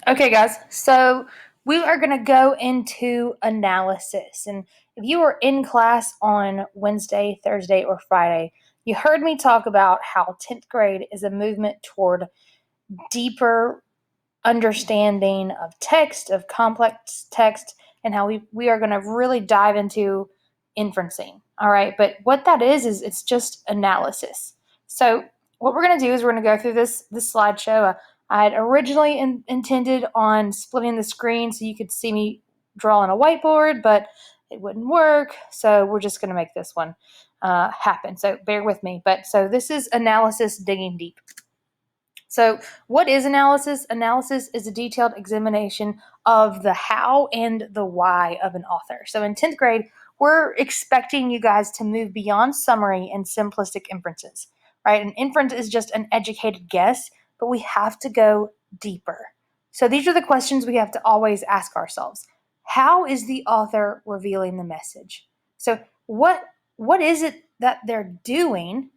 Okay, guys, so we are going to go into analysis. And if you were in class on Wednesday, Thursday, or Friday, you heard me talk about how 10th grade is a movement toward deeper understanding of text, of complex text, and how we are going to really dive into inferencing. All right, but what that is it's just analysis. So what we're going to do is we're going to go through this slideshow. I had originally intended on splitting the screen so you could see me draw on a whiteboard, but it wouldn't work. So we're just going to make this one happen. So bear with me. But so this is analysis digging deep. So, what is analysis? Analysis is a detailed examination of the how and the why of an author. So, in 10th grade, we're expecting you guys to move beyond summary and simplistic inferences, right? An inference is just an educated guess, but we have to go deeper. So, these are the questions we have to always ask ourselves. How is the author revealing the message? So, what is it that they're doing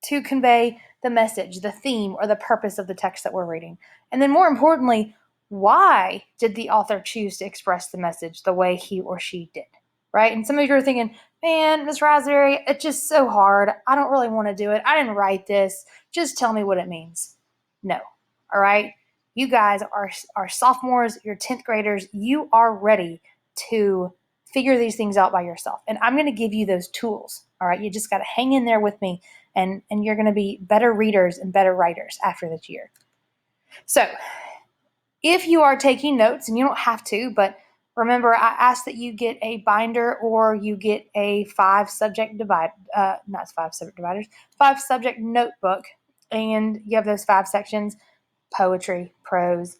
to convey the message, the theme, or the purpose of the text that we're reading? And then more importantly, why did the author choose to express the message the way he or she did? Right? And some of you are thinking, man, Miss Raspberry, it's just so hard. I don't really want to do it. I didn't write this. Just tell me what it means. No. All right? You guys are sophomores, you're 10th graders. You are ready to figure these things out by yourself. And I'm going to give you those tools. All right? You just got to hang in there with me, and you're going to be better readers and better writers after this year. So if you are taking notes, and you don't have to, but remember, I asked that you get a binder or you get a 5-subject notebook, and you have those 5 sections: poetry, prose,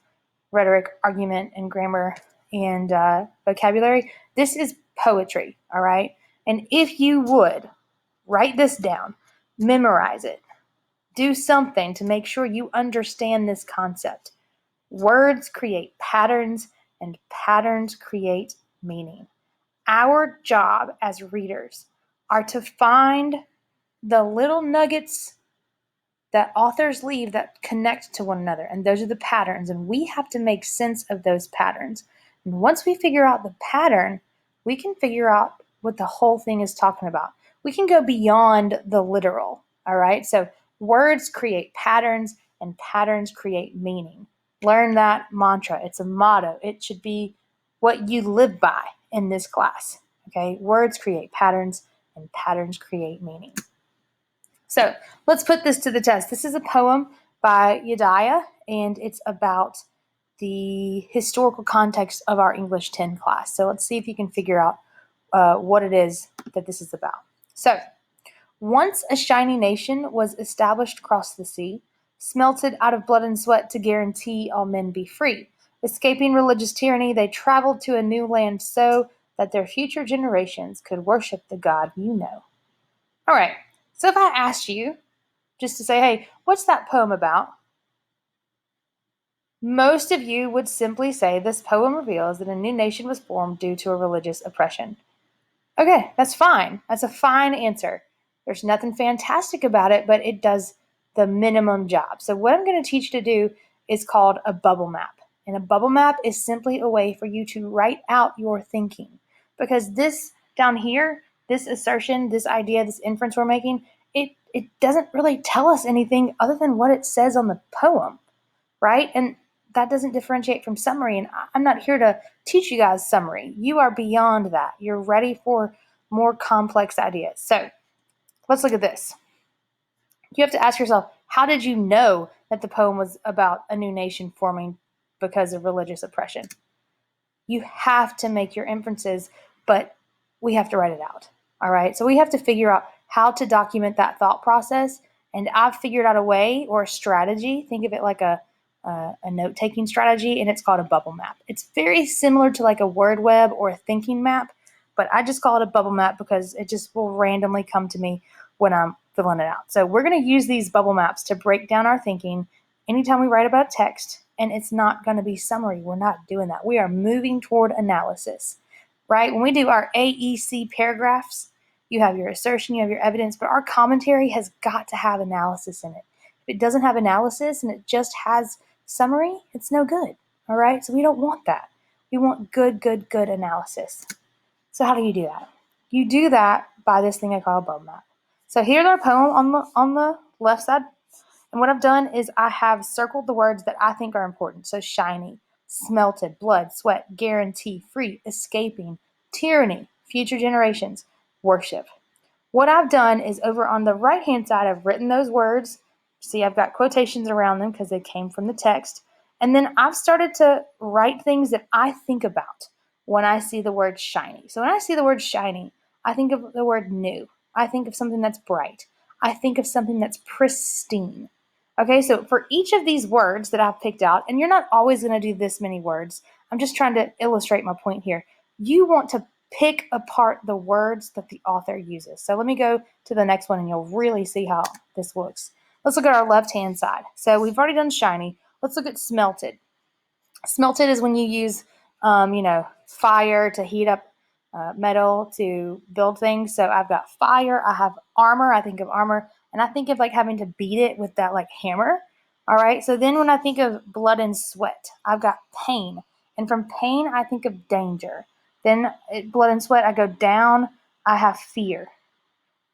rhetoric, argument, and grammar, and vocabulary. This is poetry, all right? And if you would write this down, memorize it, do something to make sure you understand this concept. Words create patterns, and patterns create meaning. Our job as readers are to find the little nuggets that authors leave that connect to one another, and those are the patterns, and we have to make sense of those patterns. And once we figure out the pattern, we can figure out what the whole thing is talking about. We can go beyond the literal, all right? So words create patterns, and patterns create meaning. Learn that mantra. It's a motto. It should be what you live by in this class, okay? Words create patterns, and patterns create meaning. So let's put this to the test. This is a poem by Yediah, and it's about the historical context of our English 10 class. So let's see if you can figure out what it is that this is about. So, once a shiny nation was established across the sea, smelted out of blood and sweat to guarantee all men be free. Escaping religious tyranny, they traveled to a new land so that their future generations could worship the God you know. All right, so if I asked you just to say, hey, what's that poem about? Most of you would simply say this poem reveals that a new nation was formed due to a religious oppression. Okay, that's fine. That's a fine answer. There's nothing fantastic about it, but it does the minimum job. So what I'm going to teach you to do is called a bubble map. And a bubble map is simply a way for you to write out your thinking. Because this down here, this assertion, this idea, this inference we're making, it doesn't really tell us anything other than what it says on the poem, right? And that doesn't differentiate from summary. And I'm not here to teach you guys summary. You are beyond that. You're ready for more complex ideas. So let's look at this. You have to ask yourself, how did you know that the poem was about a new nation forming because of religious oppression? You have to make your inferences, but we have to write it out. All right. So we have to figure out how to document that thought process. And I've figured out a way or a strategy. Think of it like a note-taking strategy, and it's called a bubble map. It's very similar to like a word web or a thinking map, but I just call it a bubble map because it just will randomly come to me when I'm filling it out. So we're going to use these bubble maps to break down our thinking anytime we write about text, and it's not going to be summary. We're not doing that. We are moving toward analysis, right? When we do our AEC paragraphs, you have your assertion, you have your evidence, but our commentary has got to have analysis in it. If it doesn't have analysis and it just has summary, it's no good. All right, so we don't want that. We want good analysis. So how do you do that? You do that by this thing I call a bubble map. So here's our poem on the left side. And what I've done is I have circled the words that I think are important. So shiny, smelted, blood, sweat, guarantee, free, escaping, tyranny, future generations, worship. What I've done is over on the right-hand side, I've written those words. See, I've got quotations around them because they came from the text. And then I've started to write things that I think about when I see the word shiny. So when I see the word shiny, I think of the word new. I think of something that's bright. I think of something that's pristine. Okay, so for each of these words that I've picked out, and you're not always going to do this many words, I'm just trying to illustrate my point here. You want to pick apart the words that the author uses. So let me go to the next one and you'll really see how this looks. Let's look at our left-hand side. So we've already done shiny. Let's look at smelted. Smelted is when you use, fire to heat up metal to build things. So I've got fire. I have armor. I think of armor. And I think of like having to beat it with that like hammer. All right. So then when I think of blood and sweat, I've got pain. And from pain, I think of danger. Then blood and sweat, I go down. I have fear.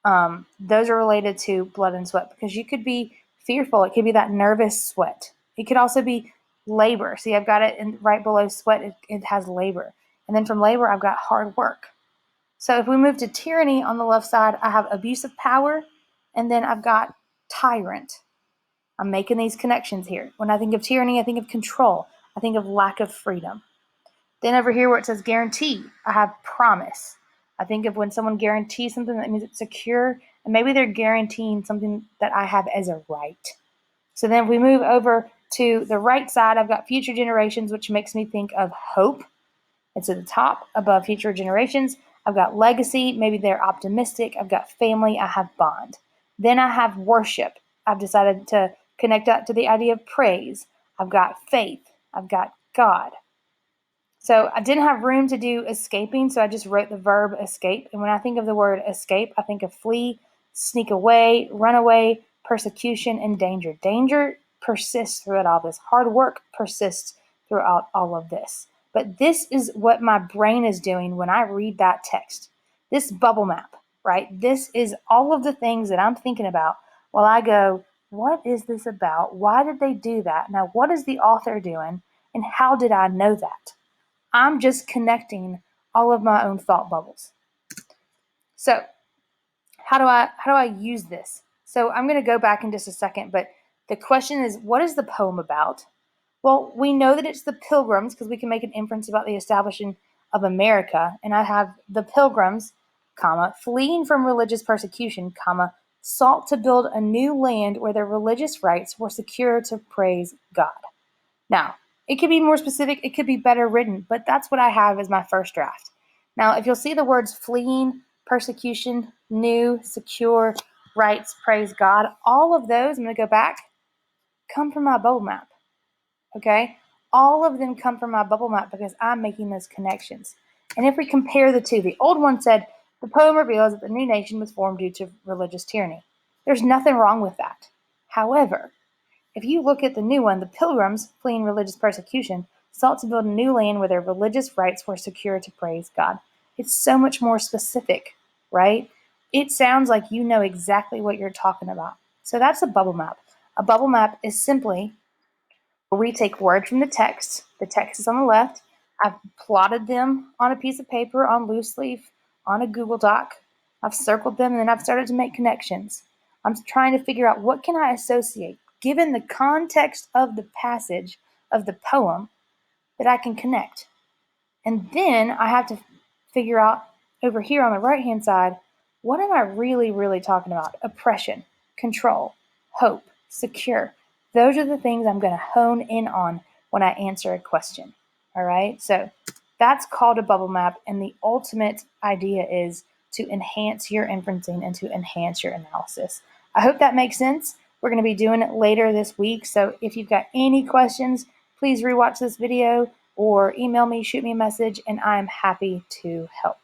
Those are related to blood and sweat because you could be fearful. It could be that nervous sweat. It could also be labor. See, I've got it right below sweat. It has labor. And then from labor, I've got hard work. So if we move to tyranny on the left side, I have abuse of power. And then I've got tyrant. I'm making these connections here. When I think of tyranny, I think of control. I think of lack of freedom. Then over here where it says guarantee, I have promise. I think of when someone guarantees something, that means it's secure, and maybe they're guaranteeing something that I have as a right. So then if we move over to the right side, I've got future generations, which makes me think of hope. It's at the top above future generations. I've got legacy, maybe they're optimistic. I've got family, I have bond. Then I have worship. I've decided to connect that to the idea of praise. I've got faith. I've got God. So I didn't have room to do escaping, so I just wrote the verb escape. And when I think of the word escape, I think of flee, sneak away, run away, persecution, and danger. Danger persists throughout all this. Hard work persists throughout all of this. But this is what my brain is doing when I read that text. This bubble map, right? This is all of the things that I'm thinking about while I go, what is this about? Why did they do that? Now, what is the author doing? And how did I know that? I'm just connecting all of my own thought bubbles. So how do I use this? So I'm going to go back in just a second, but the question is, what is the poem about? Well, we know that it's the Pilgrims because we can make an inference about the establishing of America. And I have the Pilgrims, comma, fleeing from religious persecution, comma, sought to build a new land where their religious rights were secure to praise God. Now, it could be more specific, it could be better written, but that's what I have as my first draft. Now, if you'll see the words fleeing, persecution, new, secure, rights, praise God, all of those, I'm going to go back, come from my bubble map. Okay? All of them come from my bubble map because I'm making those connections. And if we compare the two, the old one said, the poem reveals that the new nation was formed due to religious tyranny. There's nothing wrong with that. However, if you look at the new one, the Pilgrims, fleeing religious persecution, sought to build a new land where their religious rights were secure to praise God. It's so much more specific, right? It sounds like you know exactly what you're talking about. So that's a bubble map. A bubble map is simply where we take words from the text is on the left, I've plotted them on a piece of paper, on loose leaf, on a Google Doc, I've circled them, and then I've started to make connections. I'm trying to figure out what can I associate, given the context of the passage of the poem, that I can connect. And then I have to figure out over here on the right-hand side, what am I really talking about? Oppression, control, hope, secure. Those are the things I'm going to hone in on when I answer a question. All right? So that's called a bubble map. And the ultimate idea is to enhance your inferencing and to enhance your analysis. I hope that makes sense. We're going to be doing it later this week. So if you've got any questions, please rewatch this video or email me, shoot me a message, and I'm happy to help.